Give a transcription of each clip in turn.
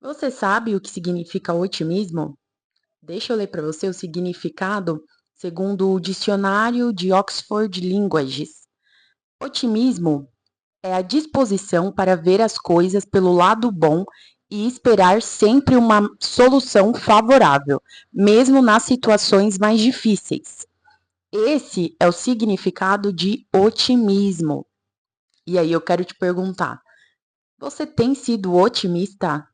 Você sabe o que significa otimismo? Deixa eu ler para você o significado segundo o dicionário de Oxford Languages. Otimismo é a disposição para ver as coisas pelo lado bom e esperar sempre uma solução favorável, mesmo nas situações mais difíceis. Esse é o significado de otimismo. E aí eu quero te perguntar: você tem sido otimista?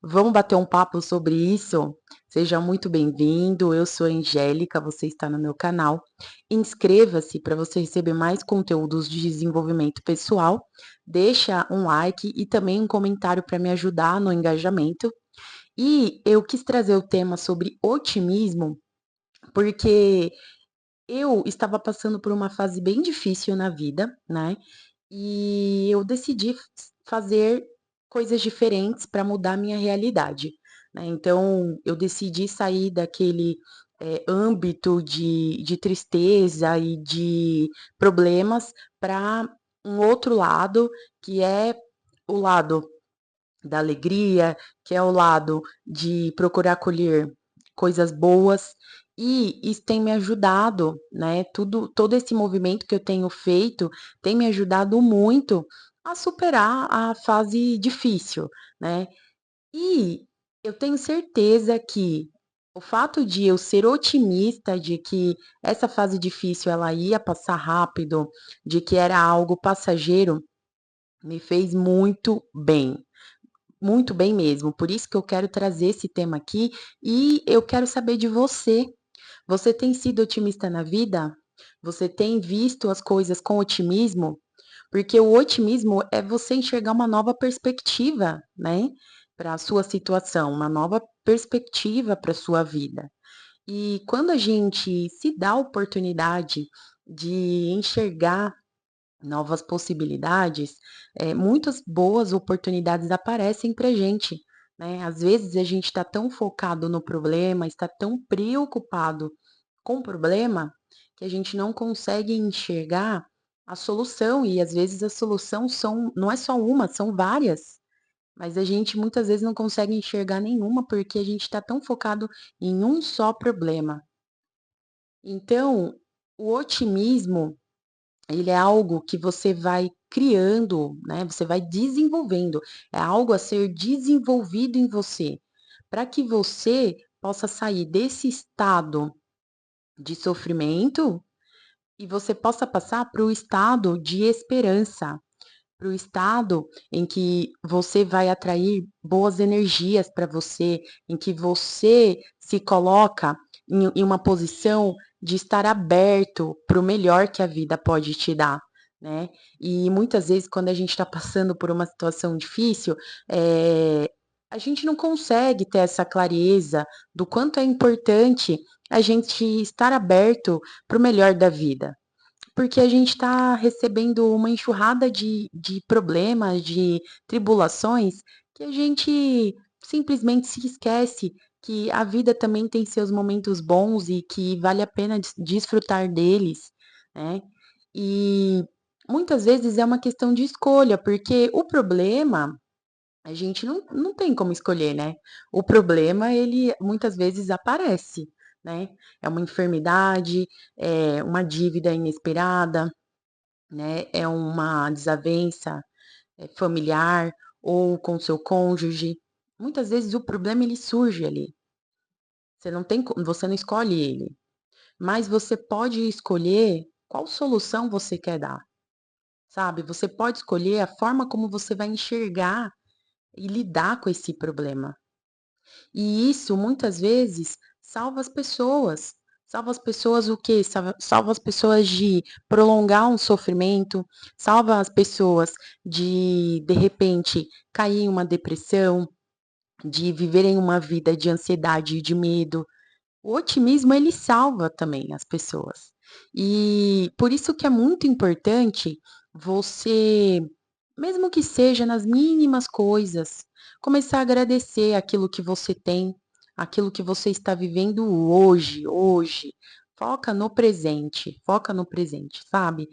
Vamos bater um papo sobre isso? Seja muito bem-vindo. Eu sou a Angélica, você está no meu canal. Inscreva-se para você receber mais conteúdos de desenvolvimento pessoal. Deixa um like e também um comentário para me ajudar no engajamento. E eu quis trazer o tema sobre otimismo, porque eu estava passando por uma fase bem difícil na vida, né? E eu decidi fazer coisas diferentes para mudar a minha realidade, né. Então, eu decidi sair daquele, âmbito de tristeza e de problemas para um outro lado, que é o lado da alegria, que é o lado de procurar colher coisas boas, e isso tem me ajudado, né, todo esse movimento que eu tenho feito tem me ajudado muito a superar a fase difícil, né. E eu tenho certeza que o fato de eu ser otimista de que essa fase difícil ela ia passar rápido, de que era algo passageiro, me fez muito bem mesmo. Por isso que eu quero trazer esse tema aqui e eu quero saber de você. Você tem sido otimista na vida? Você tem visto as coisas com otimismo? Porque o otimismo é você enxergar uma nova perspectiva, né, para a sua situação, uma nova perspectiva para a sua vida. E quando a gente se dá a oportunidade de enxergar novas possibilidades, muitas boas oportunidades aparecem para gente, né. Às vezes a gente está tão focado no problema, está tão preocupado com o problema, que a gente não consegue enxergar a solução e às vezes a solução não é só uma, são várias, mas a gente muitas vezes não consegue enxergar nenhuma, porque a gente está tão focado em um só problema. Então, o otimismo ele é algo que você vai criando, né, você vai desenvolvendo, é algo a ser desenvolvido em você, para que você possa sair desse estado de sofrimento e você possa passar para o estado de esperança, para o estado em que você vai atrair boas energias para você, em que você se coloca em uma posição de estar aberto para o melhor que a vida pode te dar, né. E muitas vezes quando a gente está passando por uma situação difícil, a gente não consegue ter essa clareza do quanto é importante a gente estar aberto para o melhor da vida. Porque a gente está recebendo uma enxurrada de problemas, de tribulações, que a gente simplesmente se esquece que a vida também tem seus momentos bons e que vale a pena desfrutar deles, né. E muitas vezes é uma questão de escolha, porque o problema a gente não tem como escolher, né. O problema ele muitas vezes aparece, né. É uma enfermidade, é uma dívida inesperada, né, é uma desavença, familiar ou com seu cônjuge. Muitas vezes o problema ele surge ali, você não escolhe ele, mas você pode escolher qual solução você quer dar, sabe. Você pode escolher a forma como você vai enxergar e lidar com esse problema. E isso muitas vezes salva as pessoas. Salva as pessoas o quê? Salva as pessoas de prolongar um sofrimento, salva as pessoas de repente, cair em uma depressão, de viverem uma vida de ansiedade e de medo. O otimismo ele salva também as pessoas. E por isso que é muito importante você, mesmo que seja nas mínimas coisas, começar a agradecer aquilo que você tem, aquilo que você está vivendo hoje. Foca no presente, sabe?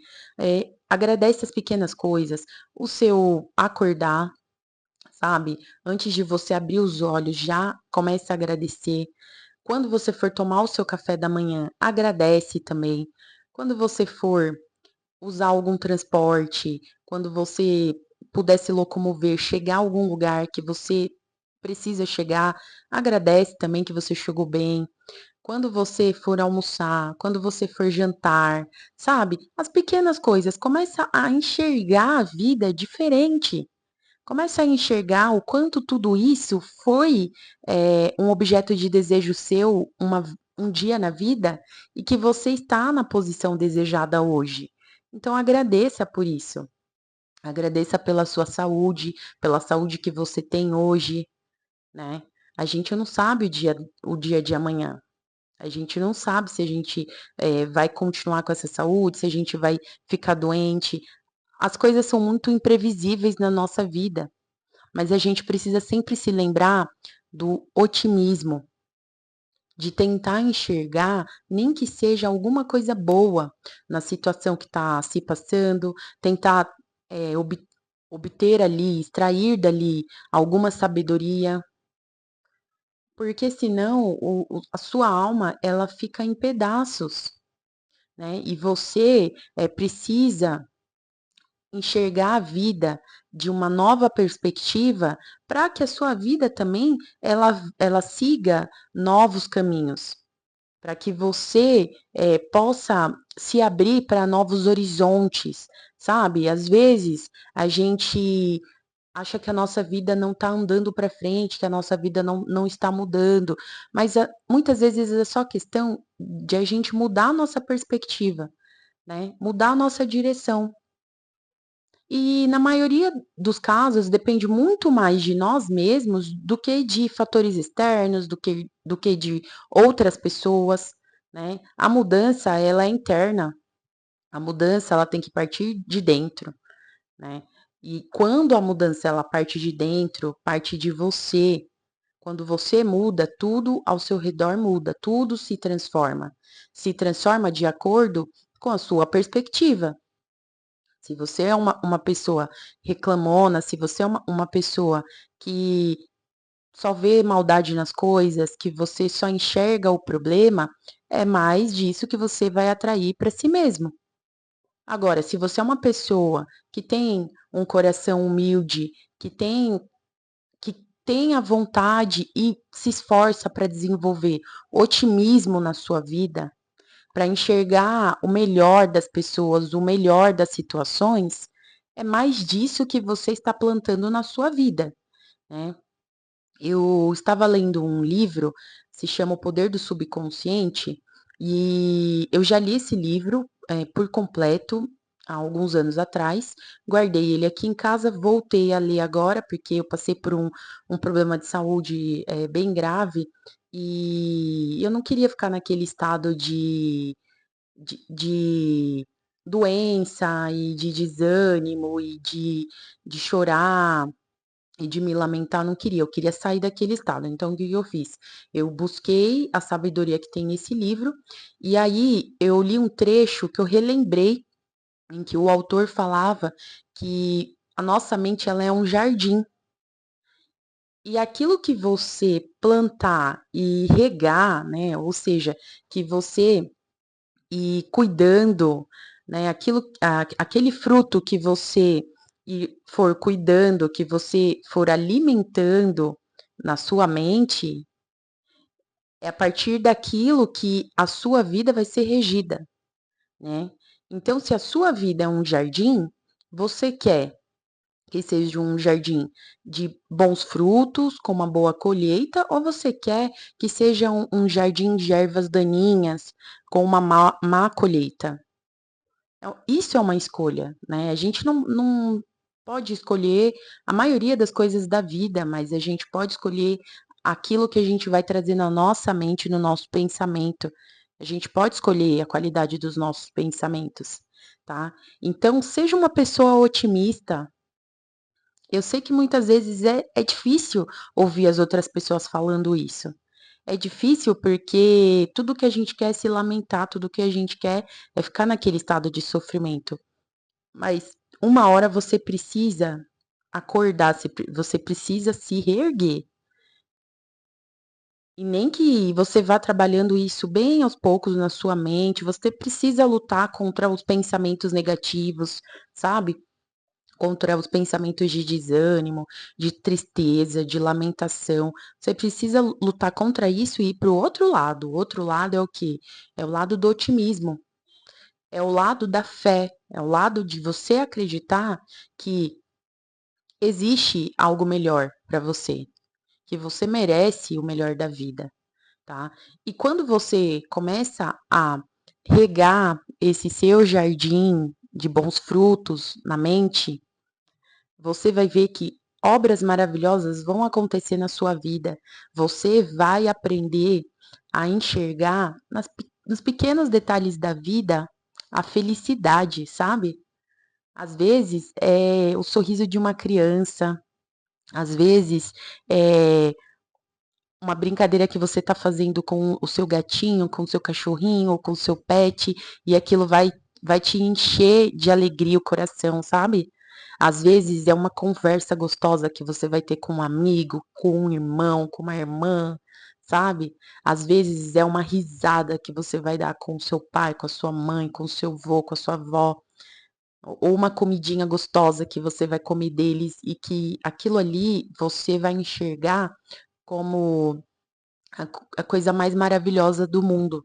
Agradece as pequenas coisas, o seu acordar, sabe? Antes de você abrir os olhos, já comece a agradecer. Quando você for tomar o seu café da manhã, agradece também. Quando você for usar algum transporte, quando você puder se locomover, chegar a algum lugar que você precisa chegar, agradece também que você chegou bem. Quando você for almoçar, quando você for jantar, sabe? As pequenas coisas, começa a enxergar a vida diferente. Começa a enxergar o quanto tudo isso foi um objeto de desejo seu um dia na vida e que você está na posição desejada hoje. Então agradeça por isso. Agradeça pela saúde que você tem hoje, né? A gente não sabe o dia de amanhã. A gente não sabe se a gente vai continuar com essa saúde, se a gente vai ficar doente. As coisas são muito imprevisíveis na nossa vida, mas a gente precisa sempre se lembrar do otimismo, de tentar enxergar, nem que seja alguma coisa boa na situação que está se passando, tentar é, ob- obter ali, extrair dali alguma sabedoria, porque senão a sua alma ela fica em pedaços, né? E você precisa enxergar a vida de uma nova perspectiva para que a sua vida também ela siga novos caminhos, para que você possa se abrir para novos horizontes, sabe? Às vezes a gente acha que a nossa vida não está andando para frente, que a nossa vida não está mudando, mas muitas vezes é só questão de a gente mudar a nossa perspectiva, né? Mudar a nossa direção. E na maioria dos casos depende muito mais de nós mesmos do que de fatores externos, do que de outras pessoas, né? A mudança, ela é interna. A mudança, ela tem que partir de dentro, né? E quando a mudança ela parte de dentro, parte de você. Quando você muda, tudo ao seu redor muda, tudo se transforma. Se transforma de acordo com a sua perspectiva. Se você é uma pessoa reclamona, se você é uma pessoa que só vê maldade nas coisas, que você só enxerga o problema, é mais disso que você vai atrair para si mesmo. Agora, se você é uma pessoa que tem um coração humilde, que tem a vontade e se esforça para desenvolver otimismo na sua vida, para enxergar o melhor das pessoas, o melhor das situações, é mais disso que você está plantando na sua vida, né? Eu estava lendo um livro, se chama O Poder do Subconsciente, e eu já li esse livro por completo há alguns anos atrás, guardei ele aqui em casa, voltei a ler agora, porque eu passei por um problema de saúde bem grave, e eu não queria ficar naquele estado de doença e de desânimo e de chorar e de me lamentar, não queria, eu queria sair daquele estado. Então, o que que eu fiz? Eu busquei a sabedoria que tem nesse livro, e aí eu li um trecho que eu relembrei, em que o autor falava que a nossa mente ela é um jardim. E aquilo que você plantar e regar, né? Ou seja, que você ir cuidando, né? Aquele fruto que você for cuidando, que você for alimentando na sua mente, é a partir daquilo que a sua vida vai ser regida, né? Então, se a sua vida é um jardim, você quer que seja um jardim de bons frutos, com uma boa colheita, ou você quer que seja um jardim de ervas daninhas, com uma má colheita? Então, isso é uma escolha, né? A gente não pode escolher a maioria das coisas da vida, mas a gente pode escolher aquilo que a gente vai trazer na nossa mente, no nosso pensamento. A gente pode escolher a qualidade dos nossos pensamentos, tá? Então, seja uma pessoa otimista. Eu sei que muitas vezes é difícil ouvir as outras pessoas falando isso. É difícil porque tudo que a gente quer é se lamentar, tudo que a gente quer é ficar naquele estado de sofrimento. Mas uma hora você precisa acordar, você precisa se reerguer. E nem que você vá trabalhando isso bem aos poucos na sua mente, você precisa lutar contra os pensamentos negativos, sabe? Contra os pensamentos de desânimo, de tristeza, de lamentação. Você precisa lutar contra isso e ir para o outro lado. O outro lado é o quê? É o lado do otimismo, é o lado da fé, é o lado de você acreditar que existe algo melhor para você, que você merece o melhor da vida, tá? E quando você começa a regar esse seu jardim de bons frutos na mente, você vai ver que obras maravilhosas vão acontecer na sua vida. Você vai aprender a enxergar nos pequenos detalhes da vida a felicidade, sabe? Às vezes é o sorriso de uma criança, às vezes é uma brincadeira que você está fazendo com o seu gatinho, com o seu cachorrinho ou com o seu pet, e aquilo vai te encher de alegria o coração, sabe? Às vezes é uma conversa gostosa que você vai ter com um amigo, com um irmão, com uma irmã, sabe? Às vezes é uma risada que você vai dar com o seu pai, com a sua mãe, com o seu avô, com a sua avó, ou uma comidinha gostosa que você vai comer deles e que aquilo ali você vai enxergar como a coisa mais maravilhosa do mundo.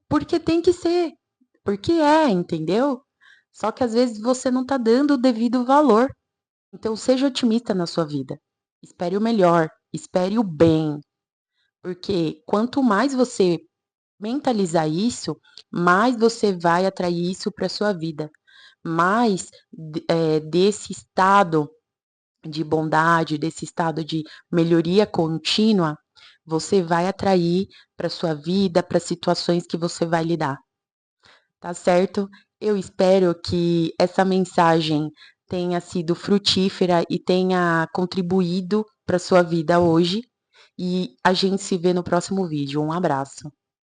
Porque tem que ser, porque é, entendeu? Só que às vezes você não tá dando o devido valor. Então seja otimista na sua vida. Espere o melhor, espere o bem, porque quanto mais você mentalizar isso, mais você vai atrair isso para sua vida. Mais desse estado de bondade, desse estado de melhoria contínua, você vai atrair para sua vida, para situações que você vai lidar, tá certo? Eu espero que essa mensagem tenha sido frutífera e tenha contribuído para sua vida hoje. E a gente se vê no próximo vídeo. Um abraço.